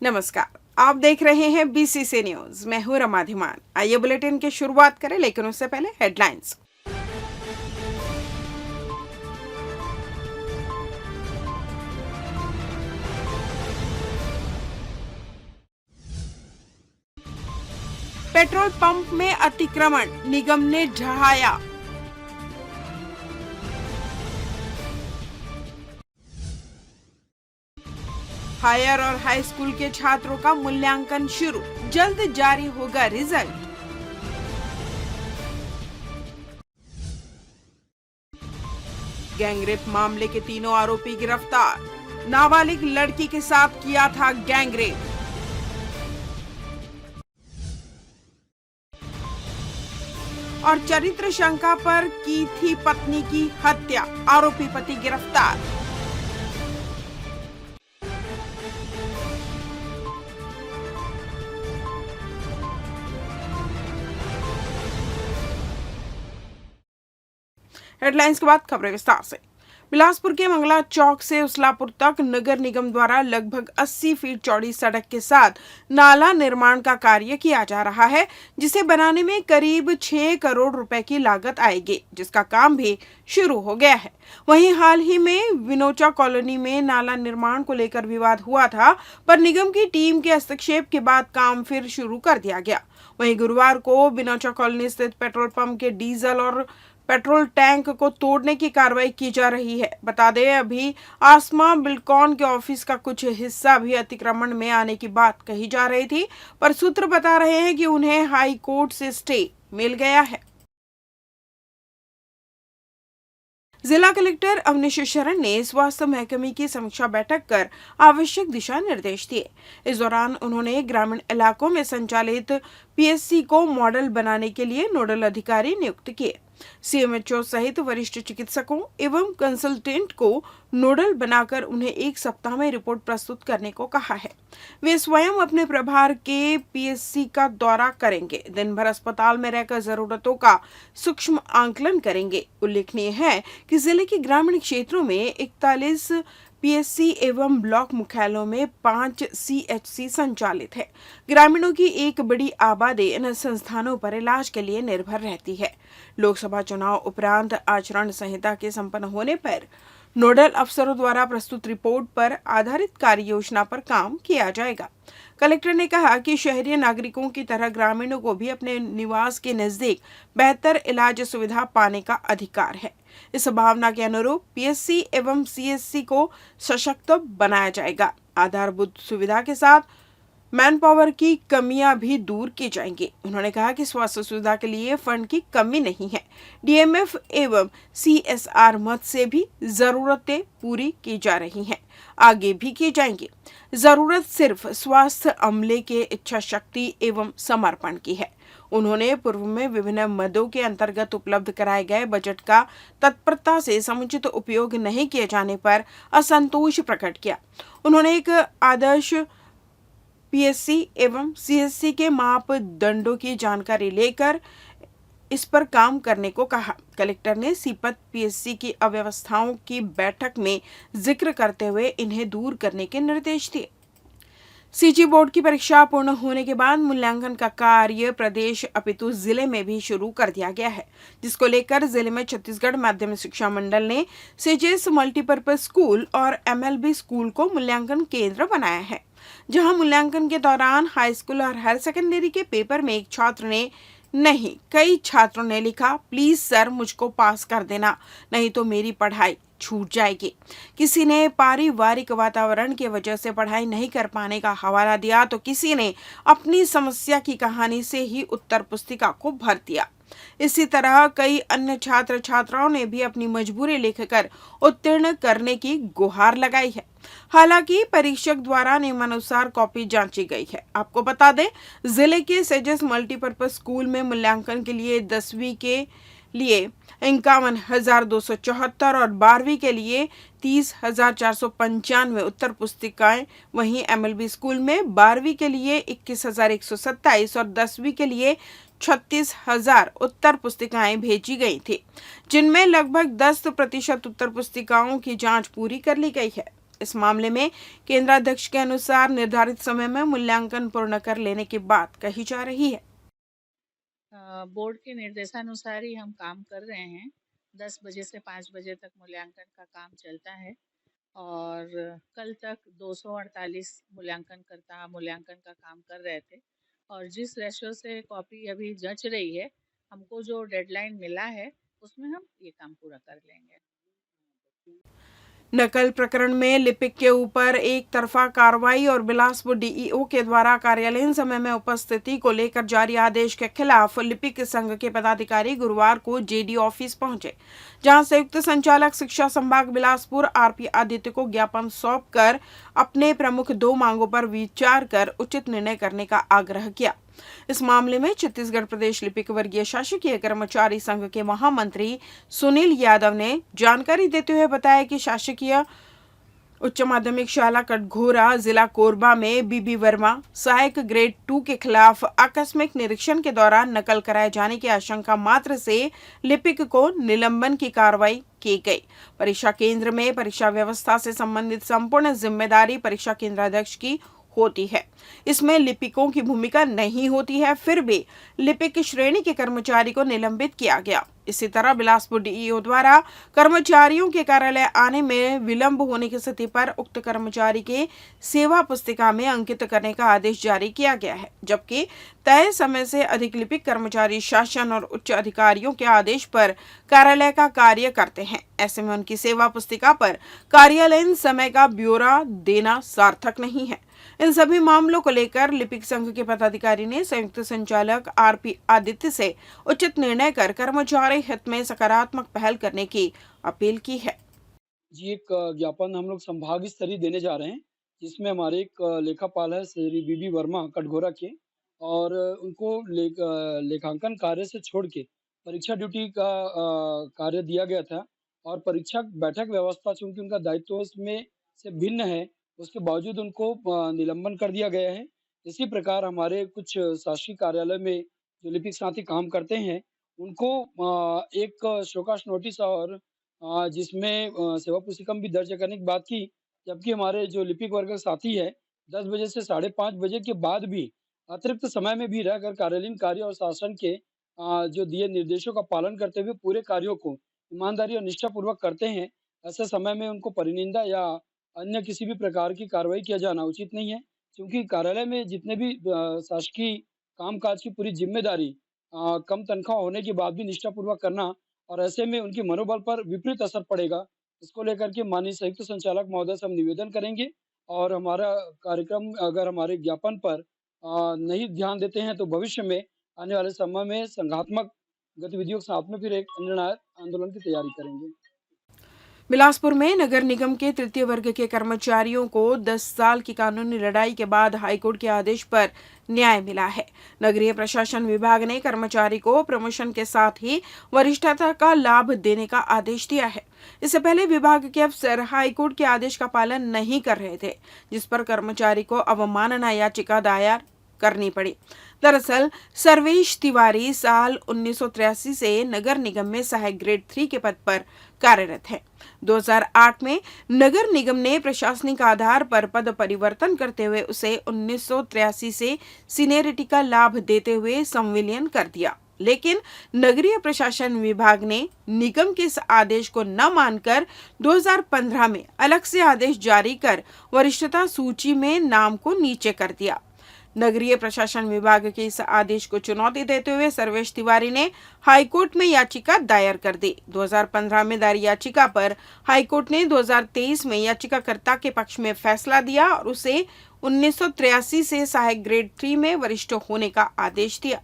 नमस्कार। आप देख रहे हैं बीसीसी न्यूज। मैं हूं रमा धीमान। आइए बुलेटिन की शुरुआत करें, लेकिन उससे पहले हेडलाइंस। पेट्रोल पंप में अतिक्रमण, निगम ने ढहाया। हायर और हाई स्कूल के छात्रों का मूल्यांकन शुरू, जल्द जारी होगा रिजल्ट। गैंगरेप मामले के तीनों आरोपी गिरफ्तार, नाबालिग लड़की के साथ किया था गैंगरेप। और चरित्र शंका पर की थी पत्नी की हत्या, आरोपी पति गिरफ्तार। हेडलाइंस के बाद खबरें विस्तार से। बिलासपुर के मंगला चौक से उसलापुर तक नगर निगम द्वारा लगभग 80 फीट चौड़ी सड़क के साथ नाला निर्माण का कार्य किया जा रहा है, जिसे बनाने में करीब 6 करोड़ रुपए की लागत आएगी, जिसका काम भी शुरू हो गया है। वहीं हाल ही में विनोचा कॉलोनी में नाला निर्माण को लेकर विवाद हुआ था, पर निगम की टीम के हस्तक्षेप के बाद काम फिर शुरू कर दिया गया। वहीं गुरुवार को विनोचा कॉलोनी स्थित पेट्रोल पंप के डीजल और पेट्रोल टैंक को तोड़ने की कार्रवाई की जा रही है। बता दें, अभी आसमा बिल्कॉन के ऑफिस का कुछ हिस्सा भी अतिक्रमण में आने की बात कही जा रही थी, पर सूत्र बता रहे हैं कि उन्हें हाई कोर्ट से स्टे मिल गया है। जिला कलेक्टर अवनीश शरण ने स्वास्थ्य महकमे की समीक्षा बैठक कर आवश्यक दिशा निर्देश दिए। इस दौरान उन्होंने ग्रामीण इलाकों में संचालित पीएससी को मॉडल बनाने के लिए नोडल अधिकारी नियुक्त किए। सीएमएचओ सहित वरिष्ठ चिकित्सकों एवं कंसल्टेंट को नोडल बनाकर उन्हें 1 सप्ताह में रिपोर्ट प्रस्तुत करने को कहा है। वे स्वयं अपने प्रभार के पीएससी का दौरा करेंगे, दिन भर अस्पताल में रहकर जरूरतों का सूक्ष्म आंकलन करेंगे। उल्लेखनीय है कि जिले के ग्रामीण क्षेत्रों में 41 पीएससी एवं ब्लॉक मुख्यालयों में 5 सीएचसी संचालित है। ग्रामीणों की एक बड़ी आबादी इन संस्थानों पर इलाज के लिए निर्भर रहती है। लोकसभा चुनाव उपरांत आचरण संहिता के संपन्न होने पर नोडल अफसरों द्वारा प्रस्तुत रिपोर्ट पर आधारित कार्य योजना पर काम किया जाएगा। कलेक्टर ने कहा कि शहरी नागरिकों की तरह ग्रामीणों को भी अपने निवास के नजदीक बेहतर इलाज सुविधा पाने का अधिकार है। इस भावना के अनुरूप पीएससी एवं सीएससी को सशक्त बनाया जाएगा। आधारभूत सुविधा के साथ मैन पावर की कमियां भी दूर की जाएंगी। उन्होंने कहा कि स्वास्थ्य सुविधा के लिए फंड की कमी नहीं है। डीएमएफ एवं सीएसआर मद से भी जरूरतें पूरी की जा रही हैं, आगे भी की जाएंगी। जरूरत सिर्फ स्वास्थ्य अमले के इच्छा शक्ति एवं समर्पण की है। उन्होंने पूर्व में विभिन्न मदों के अंतर्गत उपलब्ध कराए गए बजट का तत्परता से समुचित उपयोग नहीं किए जाने पर असंतोष प्रकट किया। उन्होंने एक आदर्श पीएससी एवं सीएससी के मापदंडों की जानकारी लेकर इस पर काम करने को कहा। कलेक्टर ने सीपत पीएससी की अव्यवस्थाओं की बैठक में जिक्र करते हुए इन्हें दूर करने के निर्देश दिए। सीजी बोर्ड की परीक्षा पूर्ण होने के बाद मूल्यांकन का कार्य प्रदेश अपितु जिले में भी शुरू कर दिया गया है, जिसको लेकर जिले में छत्तीसगढ़ माध्यमिक शिक्षा मंडल ने सेजेस मल्टीपर्पज स्कूल और एमएलबी स्कूल को मूल्यांकन केंद्र बनाया है। जहां मूल्यांकन के दौरान हाई स्कूल और हायर सेकेंडरी के पेपर में एक छात्र ने नहीं, कई छात्रों ने लिखा, प्लीज सर मुझको पास कर देना, नहीं तो मेरी पढ़ाई छूट जाएगी। किसी ने पारिवारिक वातावरण की वजह से पढ़ाई नहीं कर पाने का हवाला दिया, तो किसी ने अपनी समस्या की कहानी से ही उत्तर पुस्तिका को भर दिया। इसी तरह कई अन्य छात्र छात्राओं ने भी अपनी मजबूरी लिखकर उत्तीर्ण करने की गुहार लगाई है। हालांकि परीक्षक द्वारा नियमानुसार कॉपी जांची गई है। आपको बता दें, जिले के सेजेस मल्टीपर्पज स्कूल में मूल्यांकन के लिए 10वीं के लिए 51,274 और 12वीं के लिए 30,495 उत्तर पुस्तिकाएं, वहीं एमएलबी स्कूल में 12वीं के लिए 21,127 और 10वीं के लिए 36,000 उत्तर पुस्तिकाएं भेजी गई थी, जिनमें लगभग 10% उत्तर पुस्तिकाओं की जांच पूरी कर ली गई है। इस मामले में केंद्राध्यक्ष के अनुसार निर्धारित समय में मूल्यांकन पूर्ण कर लेने की बात कही जा रही है। बोर्ड के निर्देशानुसार ही हम काम कर रहे हैं। 10 बजे से 5 बजे तक मूल्यांकन का काम चलता है और कल तक 248 मूल्यांकनकर्ता मूल्यांकन का काम कर रहे थे और जिस रेशो से कॉपी अभी जंच रही है, हमको जो डेडलाइन मिला है उसमें हम ये काम पूरा कर लेंगे। नकल प्रकरण में लिपिक के ऊपर एक तरफा कार्रवाई और बिलासपुर डीईओ के द्वारा कार्यालयीन समय में उपस्थिति को लेकर जारी आदेश के खिलाफ लिपिक संघ के पदाधिकारी गुरुवार को जेडी ऑफिस पहुंचे, जहां संयुक्त संचालक शिक्षा संभाग बिलासपुर आरपी आदित्य को ज्ञापन सौंपकर अपने प्रमुख 2 मांगों पर विचार कर उचित निर्णय करने का आग्रह किया। इस मामले में छत्तीसगढ़ प्रदेश लिपिक वर्गीय शासकीय कर्मचारी संघ के महामंत्री सुनील यादव ने जानकारी देते हुए बताया कि शासकीय उच्च माध्यमिक शाला कटघोरा जिला कोरबा में बीबी वर्मा सहायक ग्रेड 2 के खिलाफ आकस्मिक निरीक्षण के दौरान नकल कराए जाने की आशंका मात्र से लिपिक को निलंबन की कार्रवाई की गई। परीक्षा केंद्र में परीक्षा व्यवस्था से संबंधित संपूर्ण जिम्मेदारी परीक्षा केंद्राध्यक्ष की होती है। इसमें लिपिकों की भूमिका नहीं होती है, फिर भी लिपिक श्रेणी के कर्मचारी को निलंबित किया गया। इसी तरह बिलासपुर डीईओ द्वारा कर्मचारियों के कार्यालय आने में विलंब होने की स्थिति पर उक्त कर्मचारी के सेवा पुस्तिका में अंकित करने का आदेश जारी किया गया है, जबकि तय समय से अधिक लिपिक कर्मचारी शासन और उच्च अधिकारियों के आदेश पर कार्यालय का कार्य करते हैं। ऐसे में उनकी सेवा पुस्तिका पर कार्यालयीन समय का ब्यौरा देना सार्थक नहीं है। इन सभी मामलों को लेकर लिपिक संघ के पदाधिकारी ने संयुक्त संचालक आरपी आदित्य से उचित निर्णय कर कर्मचारी हित में सकारात्मक पहल करने की अपील की है। जी, एक ज्ञापन हम लोग संभाग स्तरीय देने जा रहे हैं, जिसमें हमारे एक लेखापाल है श्री बीबी वर्मा कटघोरा के और उनको लेखांकन कार्य से छोड़ के परीक्षा ड्यूटी का कार्य दिया गया था और परीक्षा बैठक व्यवस्था चूँकि उनका दायित्व उसमें से भिन्न है, उसके बावजूद उनको निलंबन कर दिया गया है। इसी प्रकार हमारे कुछ शासकीय कार्यालय में जो लिपिक साथी काम करते हैं, उनको एक शोकास नोटिस और जिसमें सेवा पुस्तिकम भी दर्ज करने की बात की, जबकि हमारे जो लिपिक वर्ग के साथी है, 10 बजे से 5:30 बजे के बाद भी अतिरिक्त समय में भी रहकर कार्यालयीन कार्य और शासन के जो दिए निर्देशों का पालन करते हुए पूरे कार्यों को ईमानदारी और निष्ठापूर्वक करते हैं। ऐसे समय में उनको परिनिंदा या अन्य किसी भी प्रकार की कार्रवाई किया जाना उचित नहीं है, क्योंकि कार्यालय में जितने भी शासकीय कामकाज की पूरी ज़िम्मेदारी कम तनख्वाह होने के बाद भी निष्ठापूर्वक करना और ऐसे में उनके मनोबल पर विपरीत असर पड़ेगा। इसको लेकर के माननीय संयुक्त संचालक महोदय से हम निवेदन करेंगे और हमारा कार्यक्रम अगर हमारे ज्ञापन पर नहीं ध्यान देते हैं तो भविष्य में आने वाले समय में संघात्मक गतिविधियों के साथ में फिर एक निर्णायक आंदोलन की तैयारी करेंगे। बिलासपुर में नगर निगम के तृतीय वर्ग के कर्मचारियों को 10 साल की कानूनी लड़ाई के बाद हाईकोर्ट के आदेश पर न्याय मिला है। नगरीय प्रशासन विभाग ने कर्मचारी को प्रमोशन के साथ ही वरिष्ठता का लाभ देने का आदेश दिया है। इससे पहले विभाग के अफसर हाईकोर्ट के आदेश का पालन नहीं कर रहे थे, जिस पर कर्मचारी को अवमानना याचिका दायर करनी पड़ी। दरअसल सर्वेश तिवारी साल 1983 से नगर निगम में सहायक ग्रेड 3 के पद पर कार्यरत है। 2008 में नगर निगम ने प्रशासनिक आधार पर पद परिवर्तन करते हुए उसे 1983 से सीनियरिटी का लाभ देते हुए संविलियन कर दिया, लेकिन नगरीय प्रशासन विभाग ने निगम के इस आदेश को न मानकर 2015 में अलग से आदेश जारी कर वरिष्ठता सूची में नाम को नीचे कर दिया। नगरीय प्रशासन विभाग के इस आदेश को चुनौती देते हुए सर्वेश तिवारी ने हाईकोर्ट में याचिका दायर कर दी। 2015 में दायर याचिका पर हाईकोर्ट ने 2023 में याचिकाकर्ता के पक्ष में फैसला दिया और उसे 1983 से सहायक ग्रेड 3 में वरिष्ठ होने का आदेश दिया।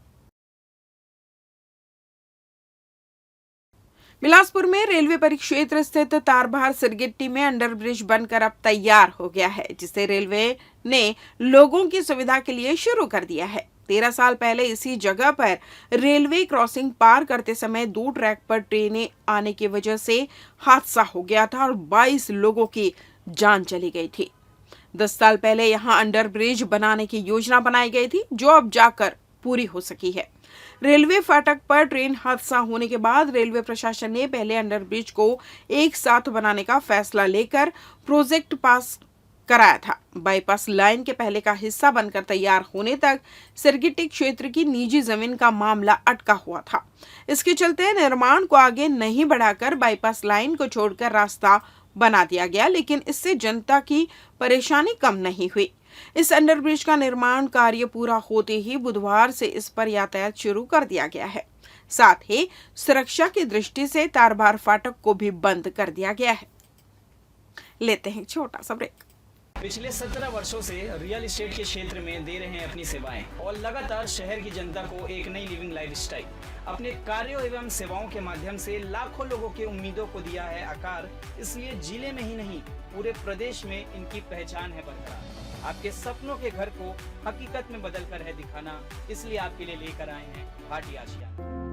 बिलासपुर में रेलवे परिक्षेत्र स्थित तारबहार सिरगिट्टी में अंडरब्रिज बनकर अब तैयार हो गया है, जिसे रेलवे ने लोगों की सुविधा के लिए शुरू कर दिया है। 13 साल पहले इसी जगह पर रेलवे क्रॉसिंग पार करते समय 2 ट्रैक पर ट्रेनें आने की वजह से हादसा हो गया था और 22 लोगों की जान चली गई थी। 10 साल पहले यहां अंडरब्रिज बनाने की योजना बनाई गई थी, जो अब जाकर पूरी हो सकी है। रेलवे फाटक पर ट्रेन हादसा होने के बाद रेलवे प्रशासन ने पहले अंडरब्रिज को एक साथ बनाने का फैसला लेकर प्रोजेक्ट पास कराया था। बाईपास लाइन के पहले का हिस्सा बनकर तैयार होने तक सिरगिट्टी क्षेत्र की निजी जमीन का मामला अटका हुआ था। इसके चलते निर्माण को आगे नहीं बढ़ाकर बाईपास लाइन को छोड़कर रास्ता बना दिया गया, लेकिन इससे जनता की परेशानी कम नहीं हुई। इस अंडरब्रिज का निर्माण कार्य पूरा होते ही बुधवार से इस पर यातायात शुरू कर दिया गया है। साथ ही सुरक्षा की दृष्टि से तारबार फाटक को भी बंद कर दिया गया है। लेते हैं छोटा सा ब्रेक। पिछले 17 वर्षों से रियल एस्टेट के क्षेत्र में दे रहे हैं अपनी सेवाएं और लगातार शहर की जनता को एक नई लिविंग लाइफस्टाइल। अपने कार्यों एवं सेवाओं के माध्यम से लाखों लोगों की उम्मीदों को दिया है आकार। इसलिए जिले में ही नहीं पूरे प्रदेश में इनकी पहचान है बरकरार। आपके सपनों के घर को हकीकत में बदल कर है दिखाना, इसलिए आपके लिए लेकर आए हैं भाटी आशिया।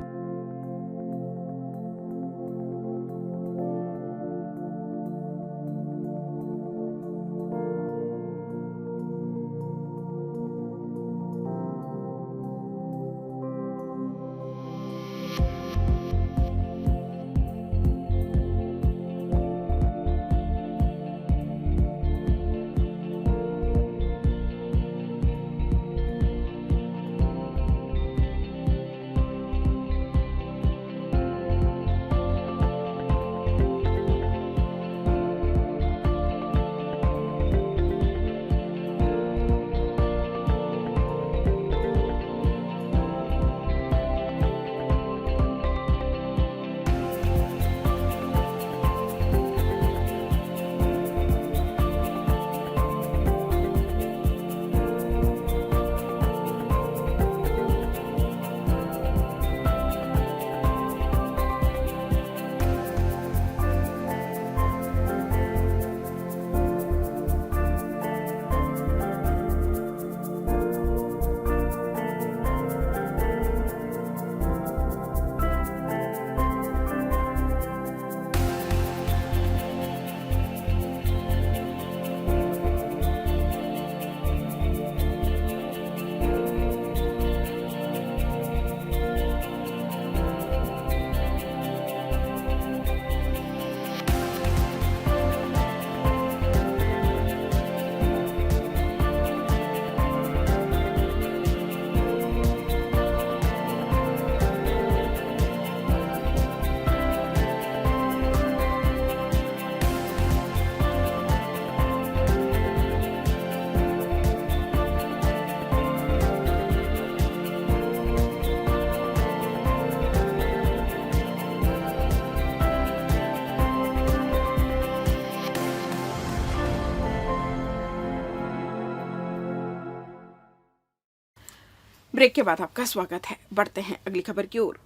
ब्रेक के बाद आपका स्वागत है। बढ़ते हैं अगली खबर की ओर।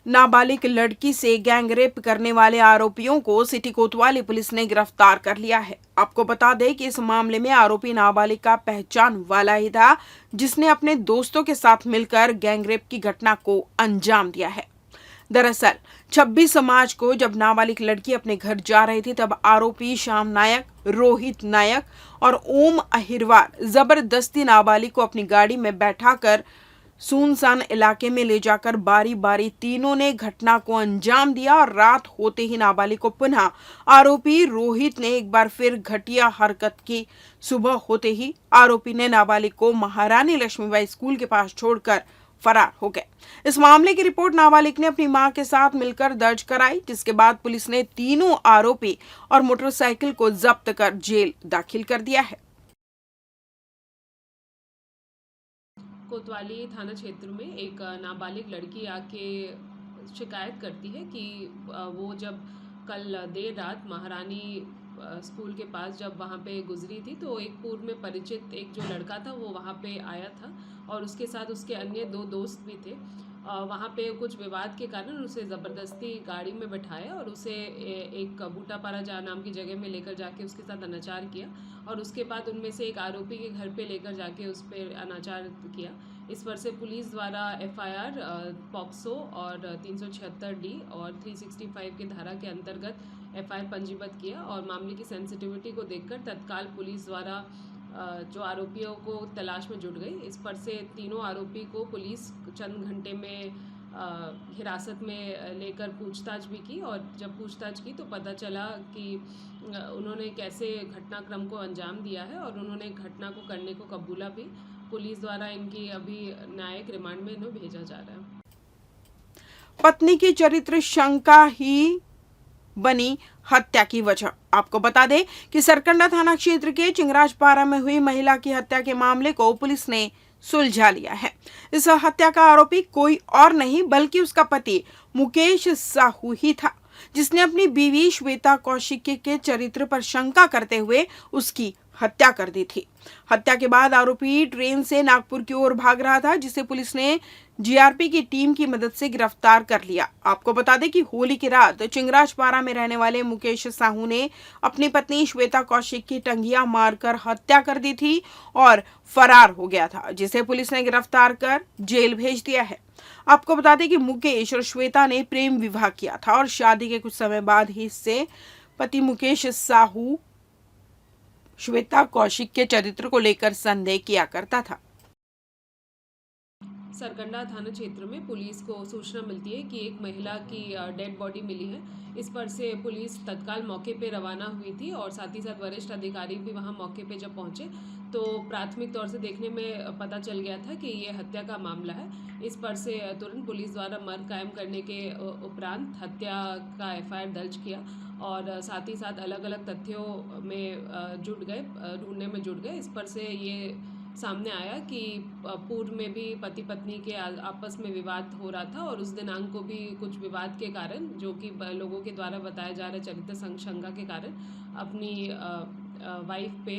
नाबालिग लड़की से गैंग रेप करने वाले आरोपियों को सिटी कोतवाली पुलिस ने गिरफ्तार कर लिया है। आपको बता दें कि इस मामले में आरोपी नाबालिग का पहचान वाला ही था, जिसने अपने दोस्तों के साथ मिलकर गैंग रेप की घटना को अंजाम दिया है। दरअसल 26 मार्च को जब नाबालिग लड़की अपने घर जा रही थी, तब आरोपी श्याम नायक, रोहित नायक और ओम अहिरवार जबरदस्ती नाबालिग को अपनी गाड़ी में बैठाकर सुनसान इलाके में ले जाकर बारी बारी तीनों ने घटना को अंजाम दिया और रात होते ही नाबालिग को पुनः आरोपी रोहित ने एक बार फिर घटिया हरकत की। सुबह होते ही आरोपी ने नाबालिग को महारानी लक्ष्मीबाई स्कूल के पास छोड़कर फरार हो गए। इस मामले की रिपोर्ट नाबालिग ने अपनी मां के साथ मिलकर दर्ज कराई, जिसके बाद पुलिस ने तीनों आरोपी और मोटरसाइकिल को जब्त कर जेल दाखिल कर दिया है। कोतवाली थाना क्षेत्र में एक नाबालिग लड़की आके शिकायत करती है कि वो जब कल देर रात महारानी स्कूल के पास जब वहाँ पे गुजरी थी, तो एक पूर्व में परिचित एक जो लड़का था वो वहाँ पे आया था और उसके साथ उसके अन्य 2 दोस्त भी थे। वहाँ पे कुछ विवाद के कारण उसे ज़बरदस्ती गाड़ी में बैठाया और उसे एक बूटापारा नाम की जगह में लेकर जाके उसके साथ अनाचार किया और उसके बाद उनमें से एक आरोपी के घर पे लेकर जाके उस पर अनाचार किया। इस पर से पुलिस द्वारा FIR पॉक्सो और 376D और 365 के धारा के अंतर्गत FIR पंजीबद्ध किया और मामले की सेंसिटिविटी को देखकर तत्काल पुलिस द्वारा जो आरोपियों को तलाश में जुट गई। इस पर से तीनों आरोपी को पुलिस चंद घंटे में हिरासत में लेकर पूछताछ भी की, और जब पूछताछ की तो पता चला कि उन्होंने कैसे घटनाक्रम को अंजाम दिया है, और उन्होंने घटना को करने को कबूला भी। पुलिस द्वारा इनकी अभी न्यायिक रिमांड में इन्हें भेजा जा रहा है। पत्नी की चरित्र शंका ही बनी हत्या की वजह। आपको बता दें कि सरकंडा थाना क्षेत्र के चिंगराजपारा में हुई महिला की हत्या के मामले को पुलिस ने सुलझा लिया है। इस हत्या का आरोपी कोई और नहीं बल्कि उसका पति मुकेश साहू ही था, जिसने अपनी बीवी श्वेता कौशिक के चरित्र पर शंका करते हुए उसकी हत्या कर दी थी। हत्या के बाद आरोपी ट्रेन से नागपुर की ओर भाग रहा था, जिसे पुलिस ने जीआरपी की टीम की मदद से गिरफ्तार कर लिया। आपको बता दें कि होली की रात चिंगराजपारा में रहने वाले मुकेश साहू ने अपनी पत्नी श्वेता कौशिक की टंगिया मारकर हत्या कर दी थी और फरार हो गया था, जिसे पुलिस ने गिरफ्तार कर जेल भेज दिया है। आपको बता दें कि मुकेश और श्वेता ने प्रेम विवाह किया था और शादी के कुछ समय बाद ही इससे पति मुकेश साहू श्वेता कौशिक के चरित्र को लेकर संदेह किया करता था। सरकंडा थाना क्षेत्र में पुलिस को सूचना मिलती है कि एक महिला की डेड बॉडी मिली है। इस पर से पुलिस तत्काल मौके पे रवाना हुई थी, और साथ ही साथ वरिष्ठ अधिकारी भी वहां मौके पे जब पहुंचे तो प्राथमिक तौर से देखने में पता चल गया था कि ये हत्या का मामला है। इस पर से तुरंत पुलिस द्वारा मर्ग कायम करने के उपरांत हत्या का एफआईआर दर्ज किया, और साथ ही साथ अलग अलग तथ्यों में जुट गए, ढूंढने में जुट गए। इस पर से ये सामने आया कि पूर्व में भी पति पत्नी के आपस में विवाद हो रहा था, और उस दिनांक को भी कुछ विवाद के कारण, जो कि लोगों के द्वारा बताया जा रहा चरित्र शंका के कारण, अपनी वाइफ पे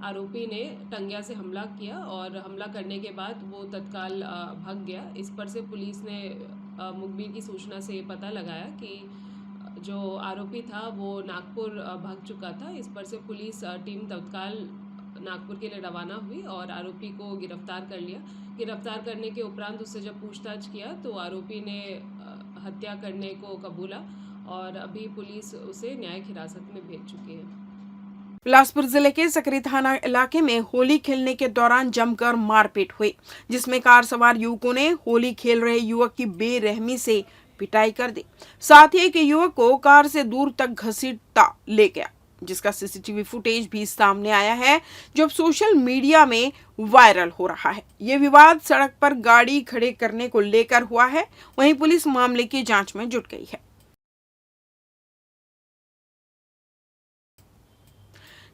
आरोपी ने टंगिया से हमला किया, और हमला करने के बाद वो तत्काल भाग गया। इस पर से पुलिस ने मुखबिर की सूचना से पता लगाया कि जो आरोपी था वो नागपुर भाग चुका था। इस पर से पुलिस टीम तत्काल नागपुर के लिए रवाना हुई और आरोपी को गिरफ्तार कर लिया। गिरफ्तार करने के उपरांत उससे जब पूछताछ किया तो आरोपी ने हत्या करने को कबूला, और अभी पुलिस उसे न्यायिक हिरासत में भेज चुकी है। बिलासपुर जिले के सकरी थाना इलाके में होली खेलने के दौरान जमकर मारपीट हुई, जिसमें कार सवार युवकों ने होली खेल रहे युवक की बेरहमी से पिटाई कर दी। साथ ही एक युवक को कार से दूर तक घसीटता ले गया, जिसका सीसीटीवी फुटेज भी सामने आया है, जो अब सोशल मीडिया में वायरल हो रहा है। ये विवाद सड़क पर गाड़ी खड़े करने को लेकर हुआ है। वहीं पुलिस मामले की जांच में जुट गई है।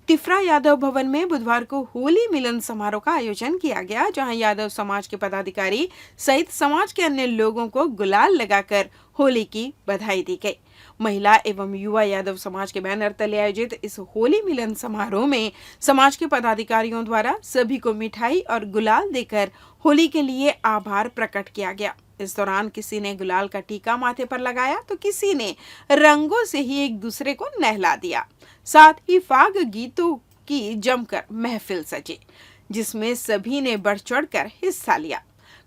तिफरा यादव भवन में बुधवार को होली मिलन समारोह का आयोजन किया गया, जहां यादव समाज के पदाधिकारी सहित समाज के अन्य लोगों को गुलाल लगाकर होली की बधाई दी गई। महिला एवं युवा यादव समाज के बैनर तले आयोजित इस होली मिलन समारोह में समाज के पदाधिकारियों द्वारा सभी को मिठाई और गुलाल देकर होली के लिए आभार प्रकट किया गया। इस दौरान किसी ने गुलाल का टीका माथे पर लगाया तो किसी ने रंगों से ही एक दूसरे को नहला दिया। साथ ही फाग गीतों की जमकर महफिल सजी, जिसमें सभी ने बढ़ चढ़कर हिस्सा लिया।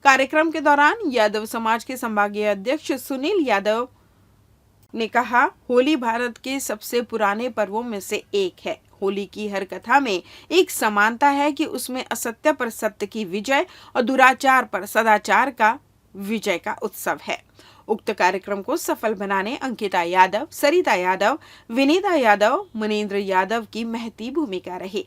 कार्यक्रम के दौरान यादव समाज के संभागीय अध्यक्ष सुनील यादव ने कहा, होली भारत के सबसे पुराने पर्वों में से एक है। होली की हर कथा में एक समानता है कि उसमें असत्य पर सत्य की विजय और दुराचार पर सदाचार का विजय का उत्सव है। उक्त कार्यक्रम को सफल बनाने अंकिता यादव, सरिता यादव, विनीता यादव, मनेंद्र यादव की महती भूमिका रही।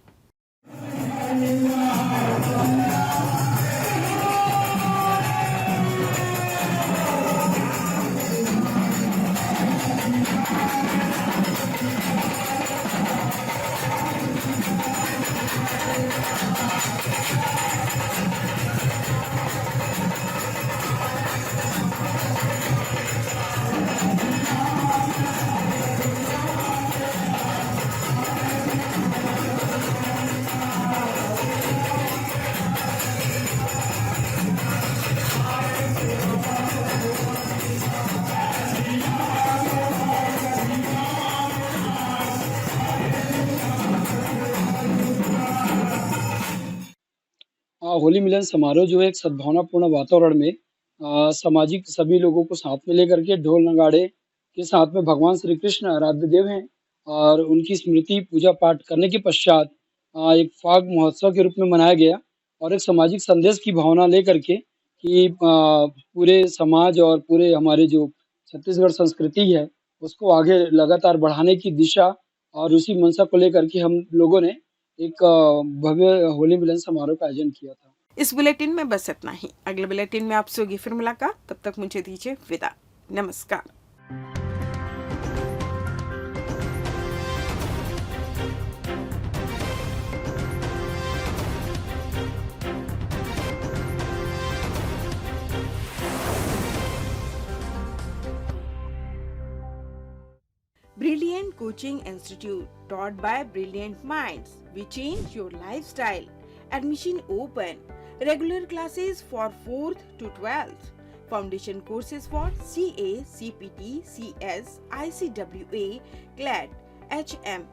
होली मिलन समारोह जो है एक सद्भावनापूर्ण वातावरण में सामाजिक सभी लोगों को साथ में लेकर के ढोल नगाड़े के साथ में भगवान श्री कृष्ण आराध्य देव हैं और उनकी स्मृति पूजा पाठ करने के पश्चात एक फाग महोत्सव के रूप में मनाया गया और एक सामाजिक संदेश की भावना लेकर के कि पूरे समाज और पूरे हमारे जो छत्तीसगढ़ संस्कृति है, उसको आगे लगातार बढ़ाने की दिशा और उसी मंशा को लेकर के हम लोगों ने एक भव्य होली मिलन समारोह का आयोजन किया था। इस बुलेटिन में बस इतना ही। अगले बुलेटिन में आपसे होगी फिर मुलाकात, तब तक मुझे दीजिए विदा। नमस्कार। Brilliant Coaching Institute, taught by brilliant minds. We change your lifestyle. Admission open. Regular classes for 4th to 12th. Foundation courses for CA, CPT, CS, ICWA, CLAT, HM,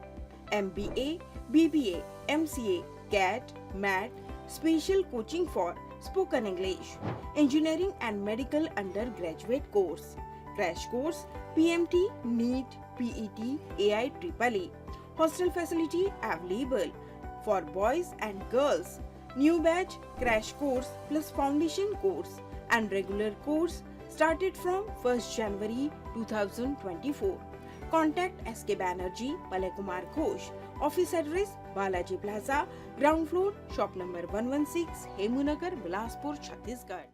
MBA, BBA, MCA, CAT, MAT. Special coaching for spoken English, engineering and medical undergraduate course. Crash course, PMT, NEET, PET, AIEEE. Hostel facility available for boys and girls. New batch crash course plus foundation course and regular course started from 1st January 2024. Contact SK Banerjee, Palay Kumar Ghosh. Office address Balaji Plaza, ground floor, shop number 116, Hemunagar, Bilaspur, Chhattisgarh.